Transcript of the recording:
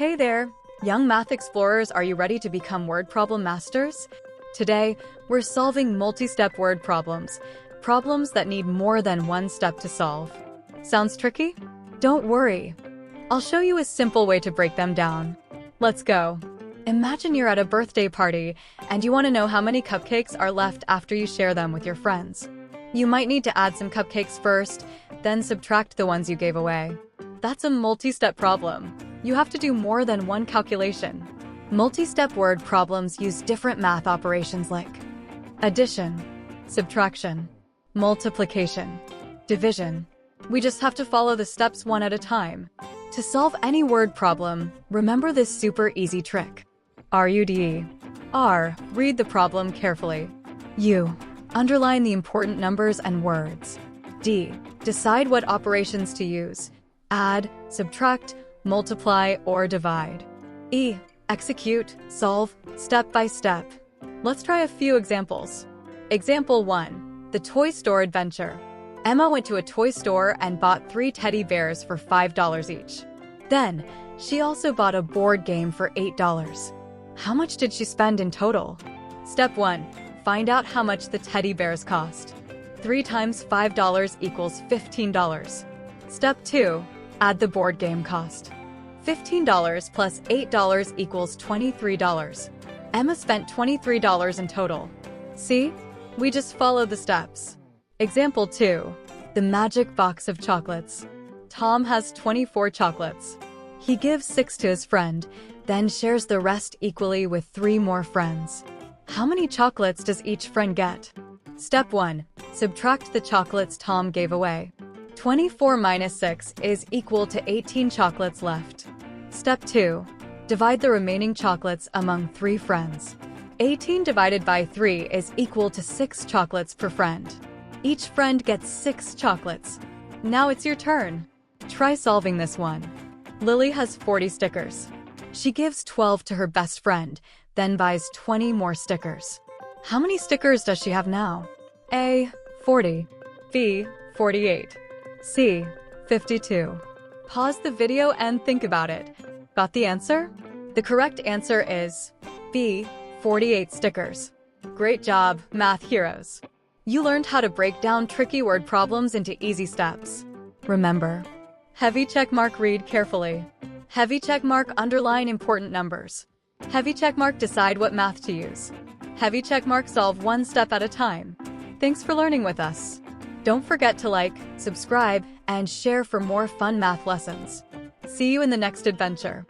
Hey there, young math explorers, are you ready to become word problem masters? Today, we're solving multi-step word problems, problems that need more than one step to solve. Sounds tricky? Don't worry. I'll show you a simple way to break them down. Let's go. Imagine you're at a birthday party and you want to know how many cupcakes are left after you share them with your friends. You might need to add some cupcakes first, then subtract the ones you gave away. That's a multi-step problem. You have to do more than one calculation. Multi-step word problems use different math operations like addition, subtraction, multiplication, division. We just have to follow the steps one at a time. To solve any word problem, remember this super easy trick. R.U.D.E. R. Read the problem carefully. U. Underline the important numbers and words. D. Decide what operations to use. Add, subtract, multiply, or divide. E. Execute, solve, step by step. Let's try a few examples. Example 1. The Toy Store Adventure. Emma went to a toy store and bought 3 teddy bears for $5 each. Then, she also bought a board game for $8. How much did she spend in total? Step 1. Find out how much the teddy bears cost. 3 times $5 equals $15. Step 2. Add the board game cost. $15 plus $8 equals $23. Emma spent $23 in total. See? We just followed the steps. Example 2. The Magic Box of Chocolates. Tom has 24 chocolates. He gives 6 to his friend, then shares the rest equally with 3 more friends. How many chocolates does each friend get? Step 1. Subtract the chocolates Tom gave away. 24 minus 6 is equal to 18 chocolates left. Step 2. Divide the remaining chocolates among 3 friends. 18 divided by 3 is equal to 6 chocolates per friend. Each friend gets 6 chocolates. Now it's your turn. Try solving this one. Lily has 40 stickers. She gives 12 to her best friend, then buys 20 more stickers. How many stickers does she have now? A. 40. B. 48. C. 52. Pause the video and think about it. Got the answer? The correct answer is B. 48 stickers. Great job, math heroes. You learned how to break down tricky word problems into easy steps. Remember, heavy checkmark, read carefully. Heavy checkmark, underline important numbers. Heavy checkmark, decide what math to use. Heavy checkmark, solve one step at a time. Thanks for learning with us. Don't forget to like, subscribe, and share for more fun math lessons. See you in the next adventure.